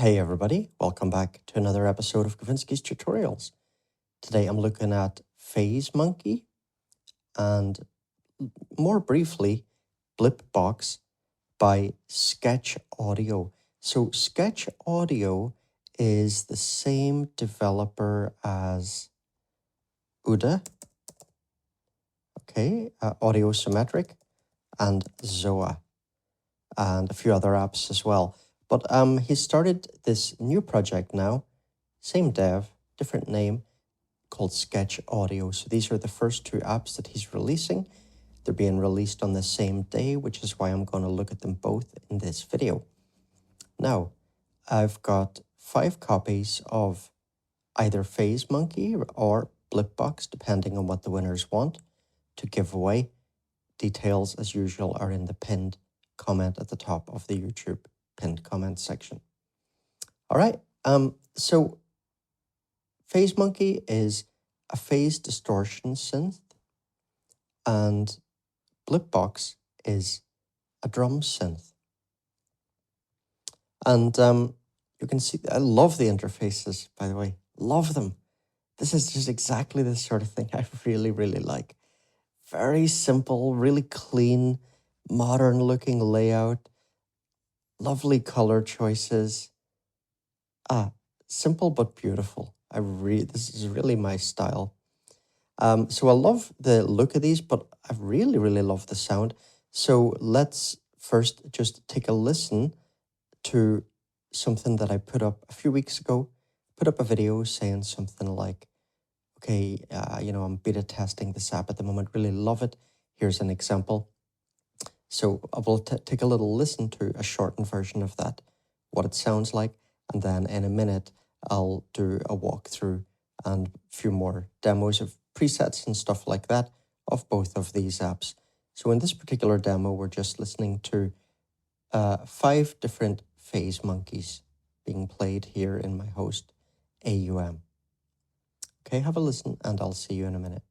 Hey everybody, welcome back to another episode of Kavinsky's Tutorials. Today I'm looking at Phase Monkey and more briefly Blip Box by Sketch Audio. So Sketch Audio is the same developer as Uda, Audio Symmetric, and Zoa, and a few other apps as well. But he started this new project now, same dev, different name, called Sketch Audio. So these are the first two apps that he's releasing. They're being released on the same day, which is why I'm going to look at them both in this video. Now, I've got 5 copies of either Phase Monkey or Blipbox, depending on what the winners want, to give away. Details, as usual, are in the pinned comment at the top of the YouTube pinned comment section. All right, so Phase Monkey is a phase distortion synth, and Blipbox is a drum synth. And you can see, I love the interfaces, by the way, love them. This is just exactly the sort of thing I really, really like. Very simple, really clean, modern looking layout, lovely color choices. Simple but beautiful. This is really my style. So I love the look of these, but I really, really love the sound. So let's first just take a listen to something that I put up a few weeks ago. Put up a video saying something like, okay, I'm beta testing this app at the moment, really love it. Here's an example. So I will take a little listen to a shortened version of that, what it sounds like, and then in a minute, I'll do a walkthrough and a few more demos of presets and stuff like that of both of these apps. So in this particular demo, we're just listening to 5 different phase monkeys being played here in my host, AUM. Okay, have a listen and I'll see you in a minute.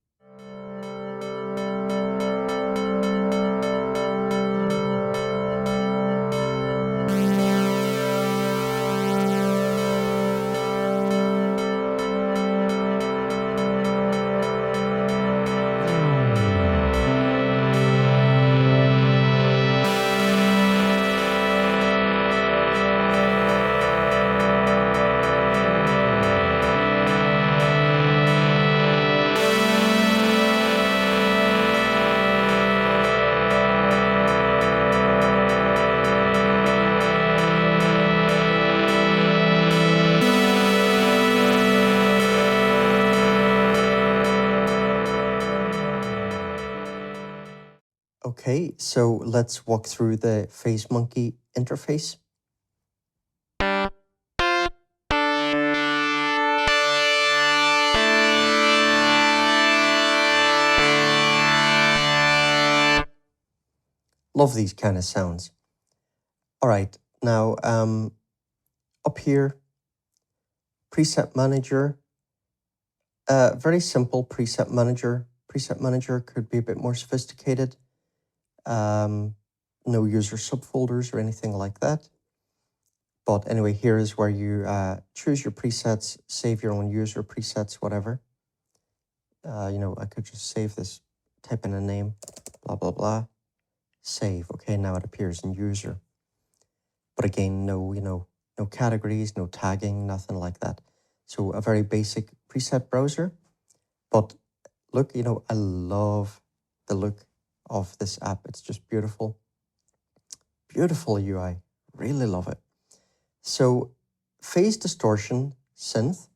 Okay, so let's walk through the Phase Monkey interface. Love these kind of sounds. All right, now up here, preset manager. Very simple preset manager. Preset manager could be a bit more sophisticated. No user subfolders or anything like that. But anyway, here is where you choose your presets, save your own user presets, whatever. I could just save this, type in a name, blah, blah, blah, save. Okay, now it appears in user. But again, no categories, no tagging, nothing like that. So a very basic preset browser. But look, I love the look of this app. It's just beautiful. Beautiful UI. Really love it. So phase distortion synth.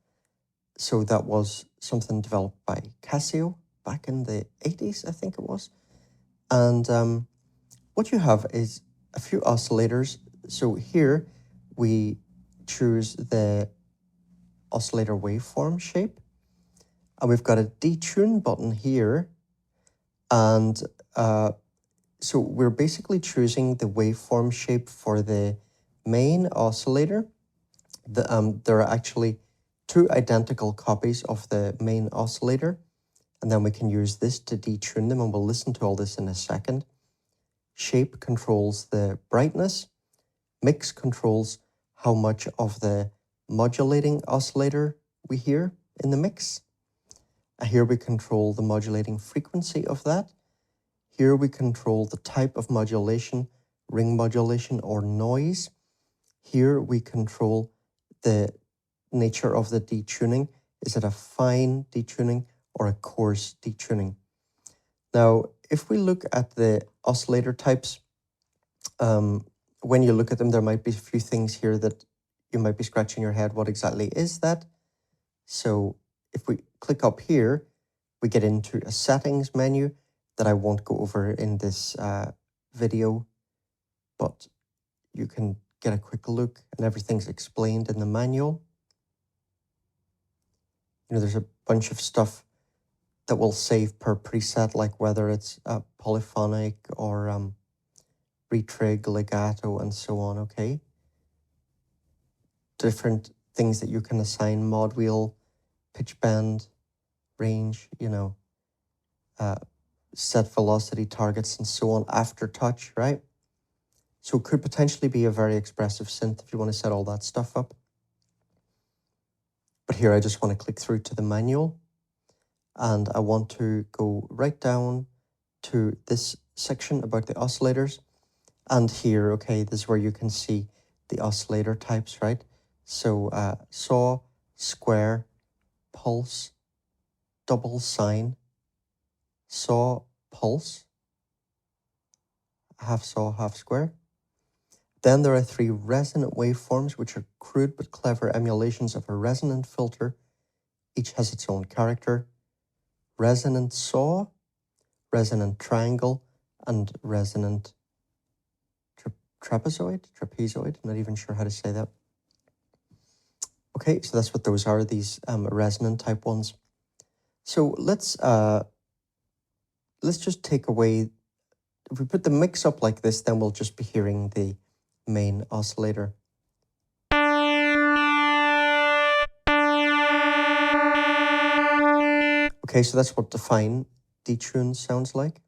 So that was something developed by Casio back in the 80s, I think it was. And what you have is a few oscillators. So here we choose the oscillator waveform shape. And we've got a detune button here. And so we're basically choosing the waveform shape for the main oscillator. There are actually 2 identical copies of the main oscillator. And then we can use this to detune them, and we'll listen to all this in a second. Shape controls the brightness. Mix controls how much of the modulating oscillator we hear in the mix. Here we control the modulating frequency of that. Here we control the type of modulation, ring modulation or noise. Here we control the nature of the detuning. Is it a fine detuning or a coarse detuning? Now, if we look at the oscillator types, when you look at them, there might be a few things here that you might be scratching your head. What exactly is that? So if we click up here, we get into a settings menu that I won't go over in this video, but you can get a quick look and everything's explained in the manual. You know, there's a bunch of stuff that will save per preset, like whether it's polyphonic or retrig, legato, and so on, okay? Different things that you can assign: mod wheel, pitch bend, range, you know, set velocity targets, and so on, aftertouch, right? So it could potentially be a very expressive synth if you want to set all that stuff up. But here I just want to click through to the manual, and I want to go right down to this section about the oscillators. And here, okay, this is where you can see the oscillator types, right? So saw, square, pulse, double sine, saw, pulse, half saw, half square. Then there are 3 resonant waveforms, which are crude but clever emulations of a resonant filter. Each has its own character: resonant saw, resonant triangle, and resonant trapezoid. I'm not even sure how to say that. Okay, so that's what those are, these resonant type ones. So let's just take away, if we put the mix up like this, then we'll just be hearing the main oscillator. Okay, so that's what the fine detune sounds like.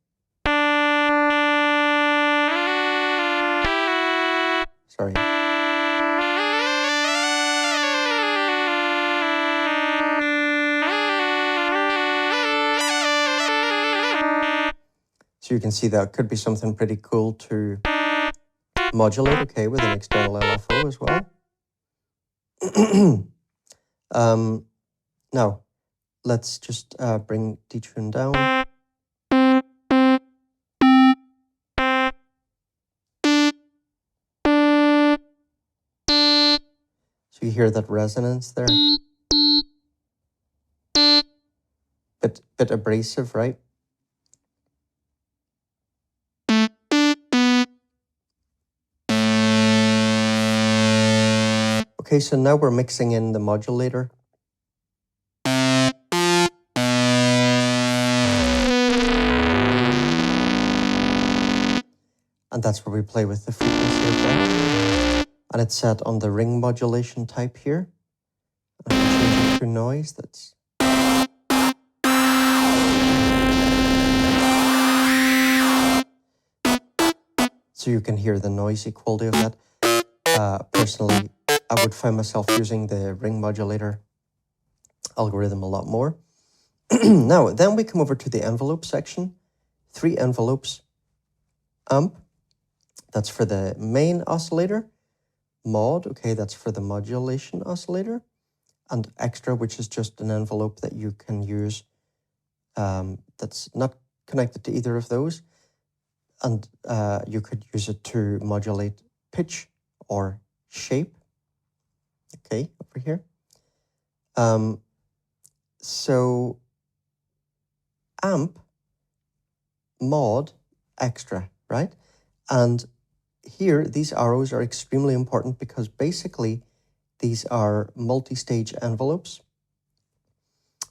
Sorry. So you can see that could be something pretty cool to modulate, okay, with an external LFO as well. Now, let's just bring detune down. So you hear that resonance there. Bit abrasive, right? Okay, so now we're mixing in the modulator. And that's where we play with the frequency of that. And it's set on the ring modulation type here. I can change it to noise. That's so you can hear the noisy quality of that. Personally, I would find myself using the ring modulator algorithm a lot more. Now, then we come over to the envelope section. 3 envelopes. Amp, that's for the main oscillator. Mod, okay, that's for the modulation oscillator. And extra, which is just an envelope that you can use that's not connected to either of those. And you could use it to modulate pitch or shape. Okay, over here. So amp, mod, extra, right? And here, these arrows are extremely important because basically these are multi-stage envelopes.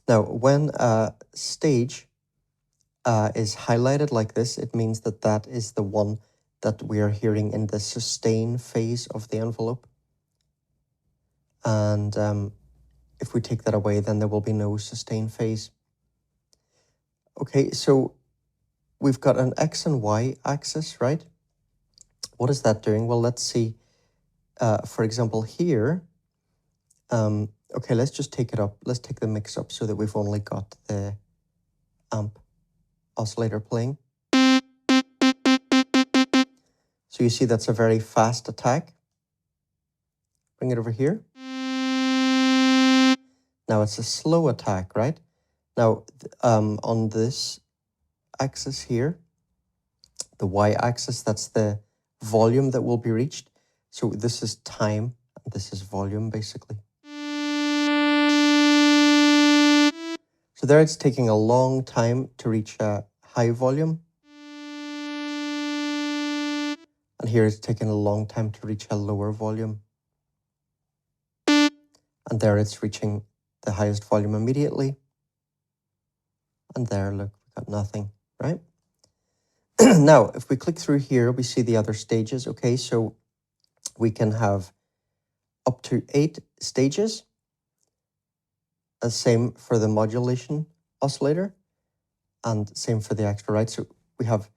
Now, when a stage is highlighted like this, it means that that is the one that we are hearing in the sustain phase of the envelope. And if we take that away, then there will be no sustain phase. Okay, so we've got an X and Y axis, right? What is that doing? Well, let's see for example, here, okay, let's just take it up. Let's take the mix up so that we've only got the amp oscillator playing. So you see that's a very fast attack. Bring it over here. Now it's a slow attack, right? Now on this axis here, the y-axis, that's the volume that will be reached. So this is time, and this is volume, basically. So there it's taking a long time to reach a high volume. And here it's taking a long time to reach a lower volume. And there it's reaching the highest volume immediately. And there, look, we got nothing, right? Now, if we click through here, we see the other stages. Okay, so we can have up to 8 stages. The same for the modulation oscillator, and same for the extra, right? So we have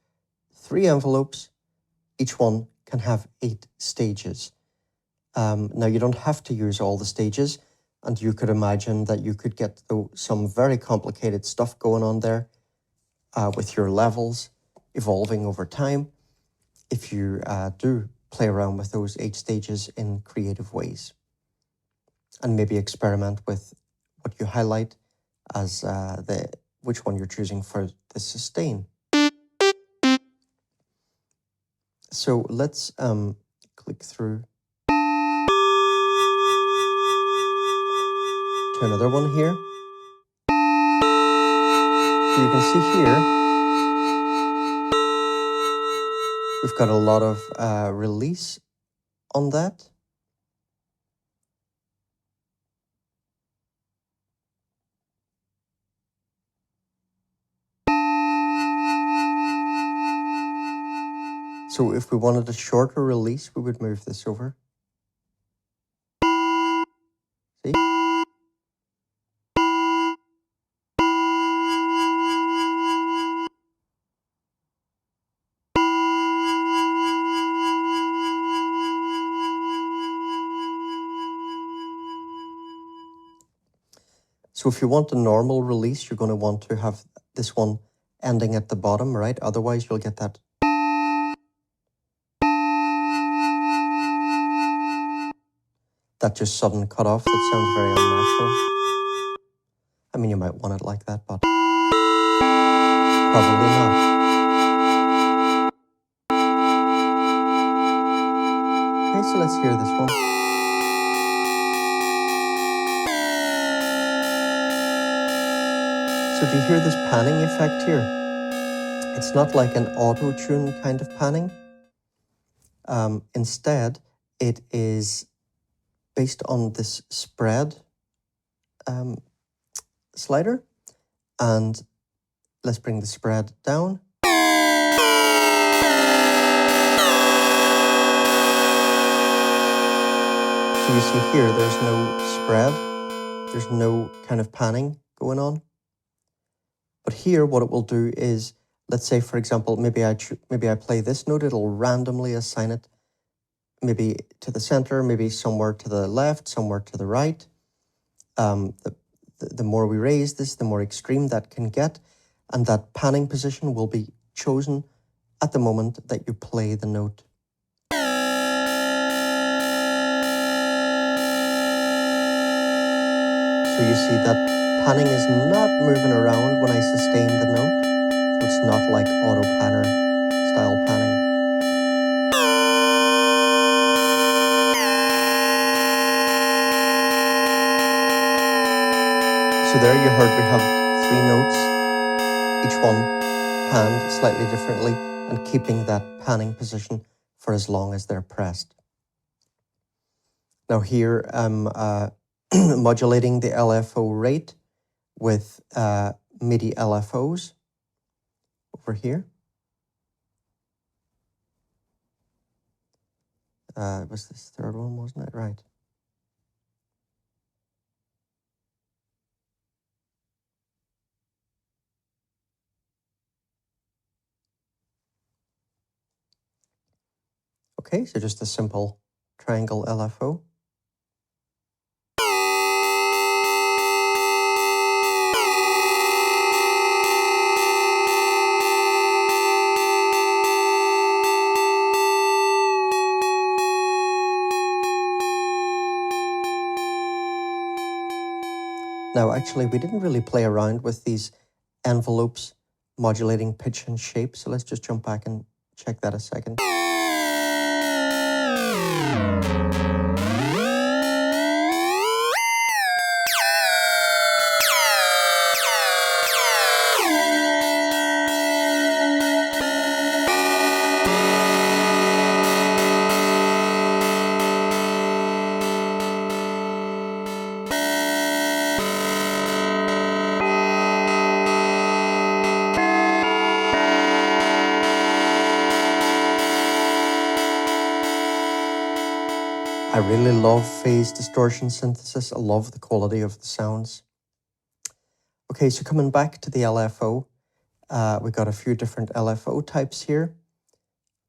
3 envelopes. Each one can have 8 stages. Now, you don't have to use all the stages, and you could imagine that you could get some very complicated stuff going on there with your levels evolving over time if you do play around with those 8 stages in creative ways, and maybe experiment with what you highlight as which one you're choosing for the sustain. So let's click through to another one here. So you can see here, we've got a lot of release on that. So if we wanted a shorter release, we would move this over. See? So if you want a normal release, you're going to want to have this one ending at the bottom, right? Otherwise, you'll get that just sudden cut off that sounds very unnatural. I mean, you might want it like that, but probably not. Okay, so let's hear this one. So do you hear this panning effect here? It's not like an auto-tune kind of panning. Instead, it is based on this spread slider. And let's bring the spread down. So you see here, there's no spread. There's no kind of panning going on. But here, what it will do is, let's say, for example, maybe I play this note. It'll randomly assign it maybe to the center, maybe somewhere to the left, somewhere to the right. The more we raise this, the more extreme that can get. And that panning position will be chosen at the moment that you play the note. So you see that panning is not moving around when I sustain the note. So it's not like auto panner style panning. So there you heard we have 3 notes, each one panned slightly differently and keeping that panning position for as long as they're pressed. Now here I'm modulating the LFO rate with MIDI LFOs over here. It was this third one, wasn't it? Right. Okay, so just a simple triangle LFO. Now, actually, we didn't really play around with these envelopes modulating pitch and shape, so let's just jump back and check that a second. I really love phase distortion synthesis. I love the quality of the sounds. Okay, so coming back to the LFO, we got a few different LFO types here.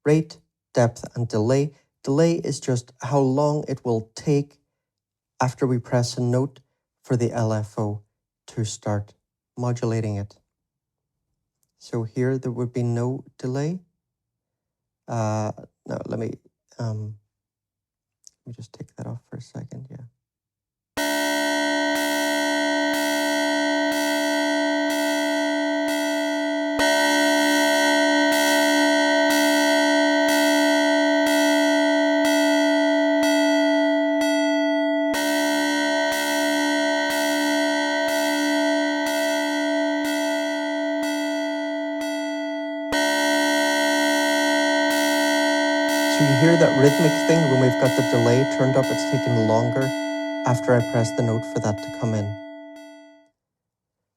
Rate, depth, and delay. Delay is just how long it will take after we press a note for the LFO to start modulating it. So here there would be no delay. Now let me just take that off for a second, yeah. So you hear that rhythmic thing when we've got the delay turned up, it's taking longer after I press the note for that to come in.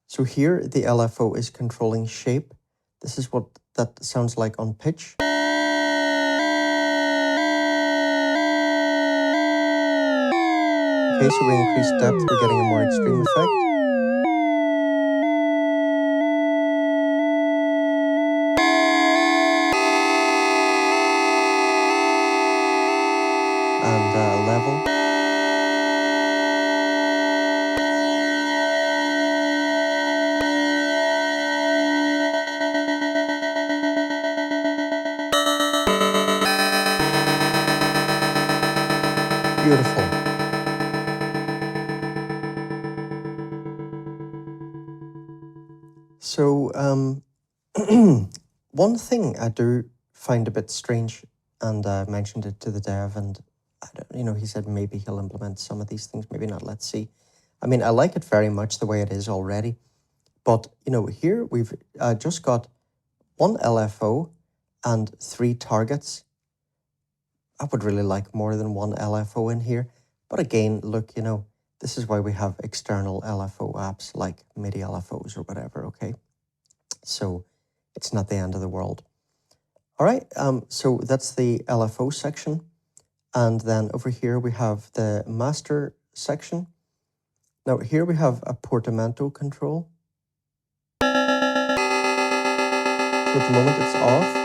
So here the LFO is controlling shape. This is what that sounds like on pitch. Okay, so we increase depth, we're getting a more extreme effect. And level. Beautiful. So one thing I do find a bit strange, and I mentioned it to the dev, and he said maybe he'll implement some of these things, maybe not, let's see. I mean, I like it very much the way it is already, but here we've just got one LFO and 3 targets. I would really like more than one LFO in here, but again, look, this is why we have external LFO apps like MIDI LFOs or whatever, okay? So it's not the end of the world. All right, so that's the LFO section. And then over here we have the master section. Now here we have a portamento control. So at the moment it's off.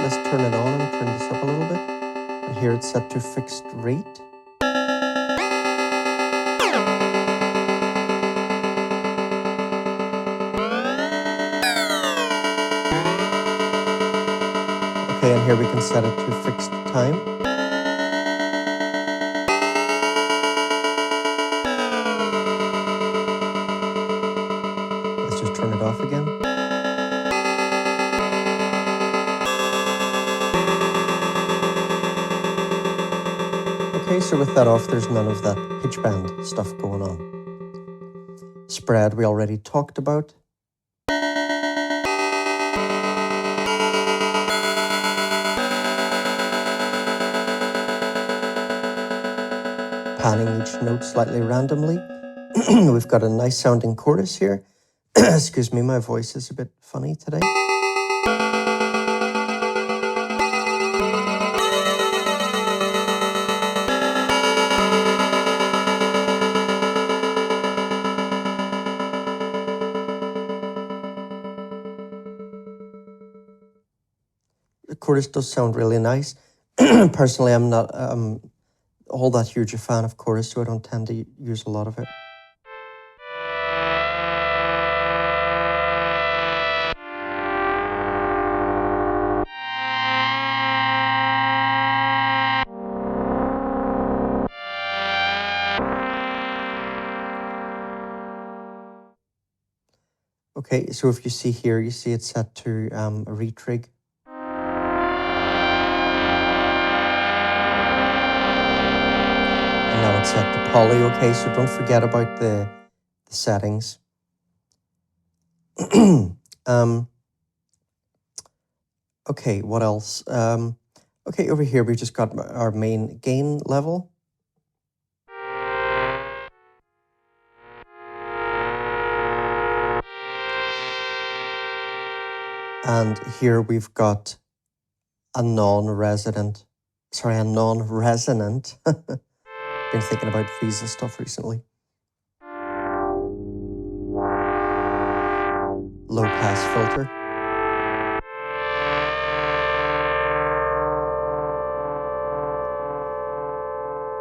Let's turn it on and turn this up a little bit. And here it's set to fixed rate. Okay, and here we can set it to fixed time. Let's just turn it off again. Okay, so with that off, there's none of that pitch bend stuff going on. Spread we already talked about. Panning each note slightly randomly. We've got a nice sounding chorus here. Excuse me, my voice is a bit funny today. The chorus does sound really nice. Personally, I'm not all that huge a fan of chorus, so I don't tend to use a lot of it. Okay, so if you see here, you see it's set to a retrig. And now it's set to poly, okay, so don't forget about the settings. Okay, what else? Okay, over here, we just got our main gain level. And here we've got a non-resonant. Been thinking about visa stuff recently. Low pass filter.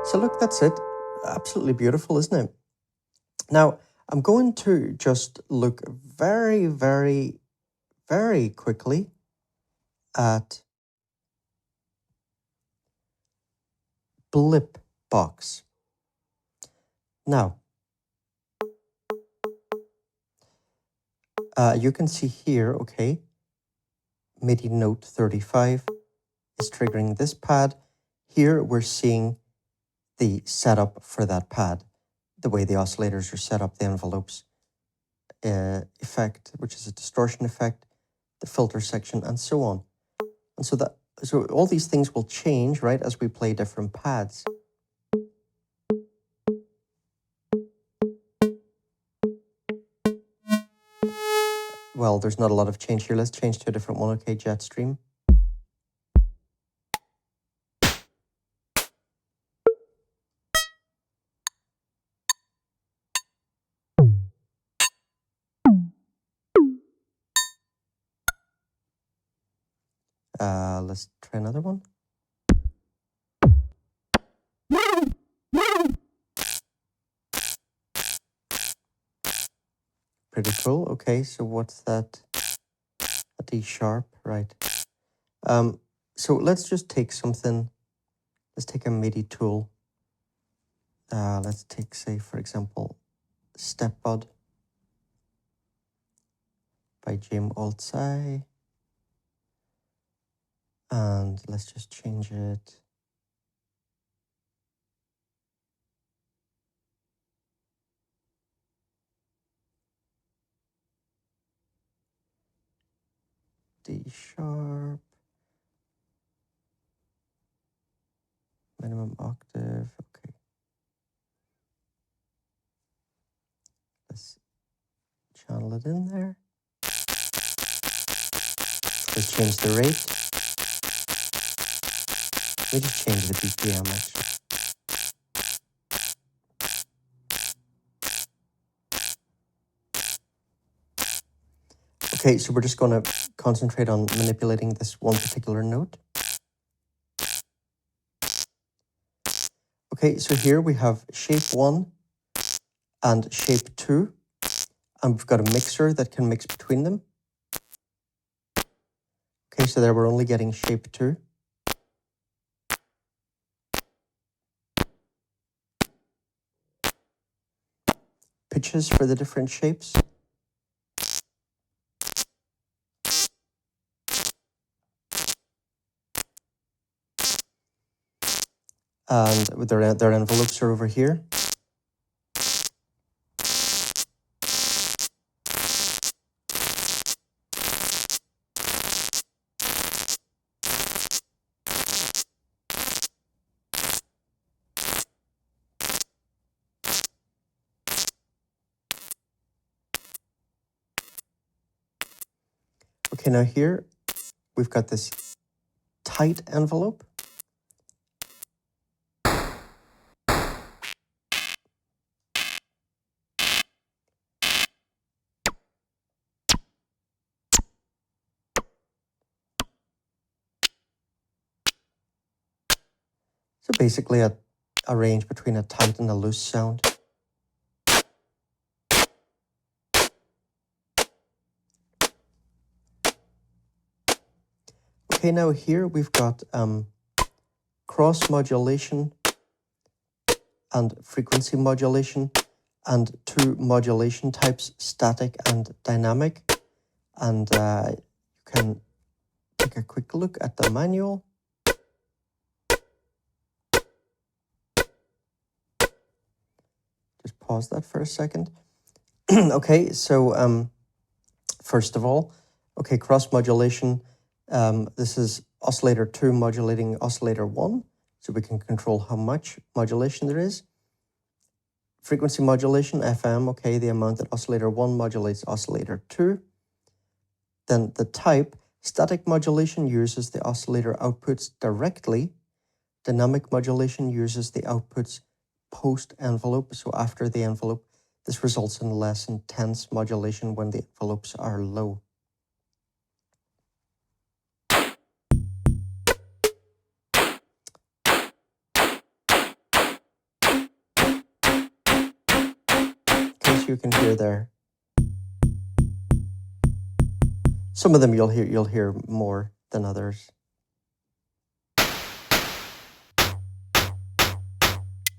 So look, that's it. Absolutely beautiful, isn't it? Now, I'm going to just look very, very, very quickly at Blip box. Now, you can see here, okay, MIDI note 35 is triggering this pad. Here we're seeing the setup for that pad, the way the oscillators are set up, the envelopes effect, which is a distortion effect, the filter section, and so on. And so all these things will change, right, as we play different pads. Well, there's not a lot of change here. Let's change to a different one. Okay, Jetstream. Let's try another one. Pretty cool. Okay, so what's that? A D sharp, right. So let's just take something. Let's take a MIDI tool. Let's take, say, for example, Step Bud by Jim Altsai. And let's just change it. D sharp. Minimum octave. Okay. Let's channel it in there. Let's change the rate. We just change the BPM actually. Okay, so we're just going to concentrate on manipulating this one particular note. Okay, so here we have shape 1 and shape 2, and we've got a mixer that can mix between them. Okay, so there we're only getting shape 2. Pitches for the different shapes. And their envelopes are over here. Okay, now here we've got this tight envelope. So basically a a range between a tight and a loose sound. Okay, now here we've got cross modulation and frequency modulation, and two modulation types, static and dynamic. And you can take a quick look at the manual. Just pause that for a second. Okay, so first of all, okay, cross modulation. This is oscillator 2 modulating oscillator 1, so we can control how much modulation there is. Frequency modulation, FM, okay, the amount that oscillator 1 modulates oscillator 2. Then the type, static modulation uses the oscillator outputs directly. Dynamic modulation uses the outputs post-envelope, so after the envelope. This results in less intense modulation when the envelopes are low. You can hear there. Some of them you'll hear more than others.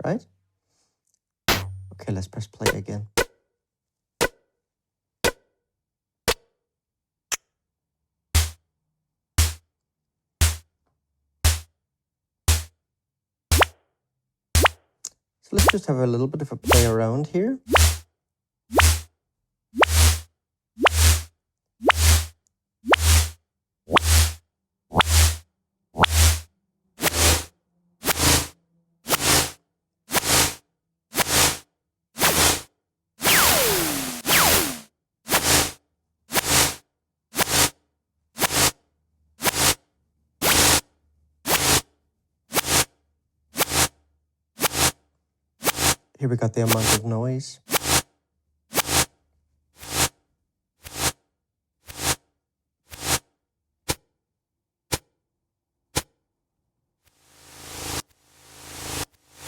Right? Okay, let's press play again. So let's just have a little bit of a play around here. Here we got the amount of noise.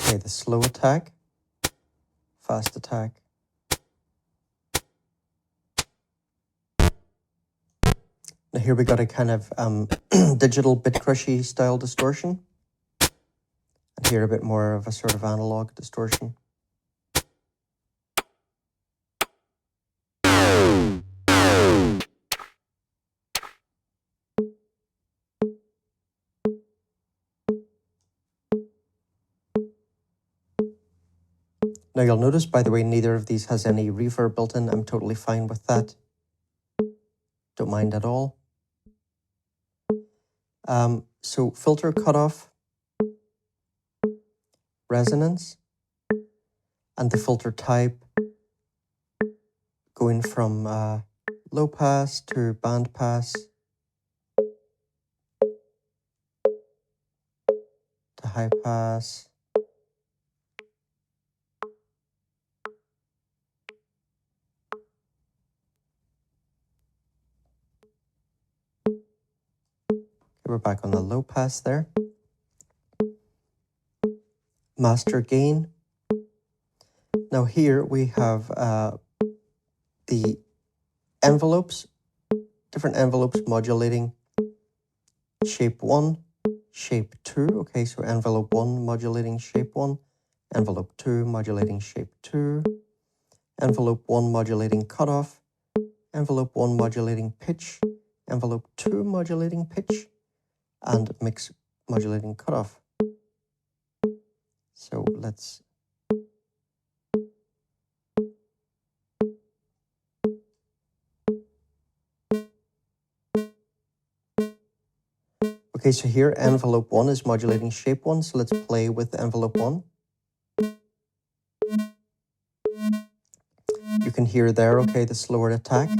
Okay, the slow attack, fast attack. Now here we got a kind of digital bit crushy style distortion. And here a bit more of a sort of analog distortion. Now you'll notice, by the way, neither of these has any reverb built in. I'm totally fine with that. Don't mind at all. So filter cutoff, resonance, and the filter type going from low pass to band pass to high pass. We're back on the low pass there. Master gain. Now here we have the envelopes, different envelopes modulating shape 1, shape 2. Okay, so envelope 1 modulating shape 1, envelope 2 modulating shape 2, envelope 1 modulating cutoff, envelope 1 modulating pitch, envelope 2 modulating pitch, and mix modulating cutoff. So let's okay, so here envelope 1 is modulating shape 1, so let's play with envelope 1. You can hear there, okay, the slower attack.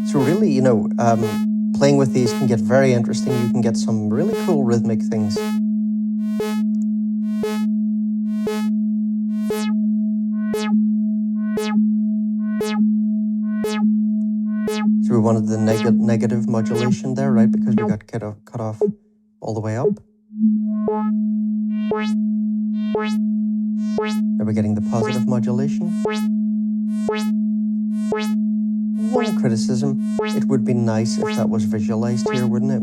So really, you know, playing with these can get very interesting. You can get some really cool rhythmic things. So we wanted the negative modulation there, right? Because we got cut off all the way up. Now we're getting the positive modulation. One criticism, it would be nice if that was visualized here, wouldn't it?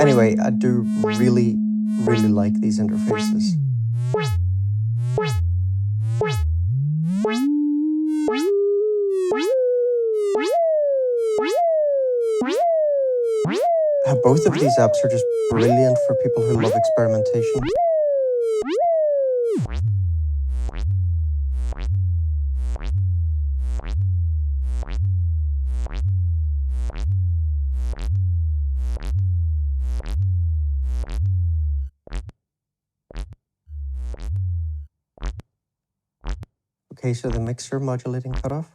Anyway, I do really like these interfaces. Both of these apps are just brilliant for people who love experimentation. Okay, so the mixer modulating cutoff.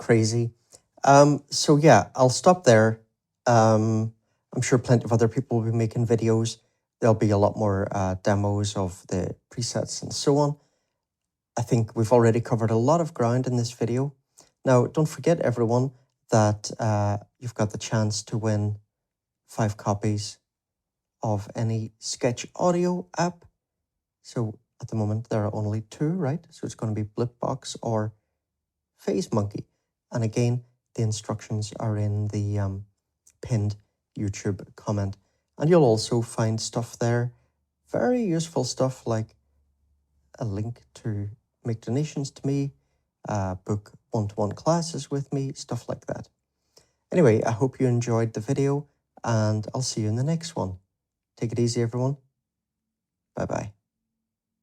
Crazy. So yeah, I'll stop there. I'm sure plenty of other people will be making videos. There'll be a lot more demos of the presets and so on. I think we've already covered a lot of ground in this video. Now, don't forget, everyone, that you've got the chance to win 5 copies of any Sketch Audio app. So at the moment, there are only 2, right? So it's going to be Blipbox or Phase Monkey. And again, the instructions are in the pinned YouTube comment. And you'll also find stuff there, very useful stuff like a link to make donations to me, book one-to-one classes with me, stuff like that. Anyway, I hope you enjoyed the video and I'll see you in the next one. Take it easy, everyone. Bye-bye.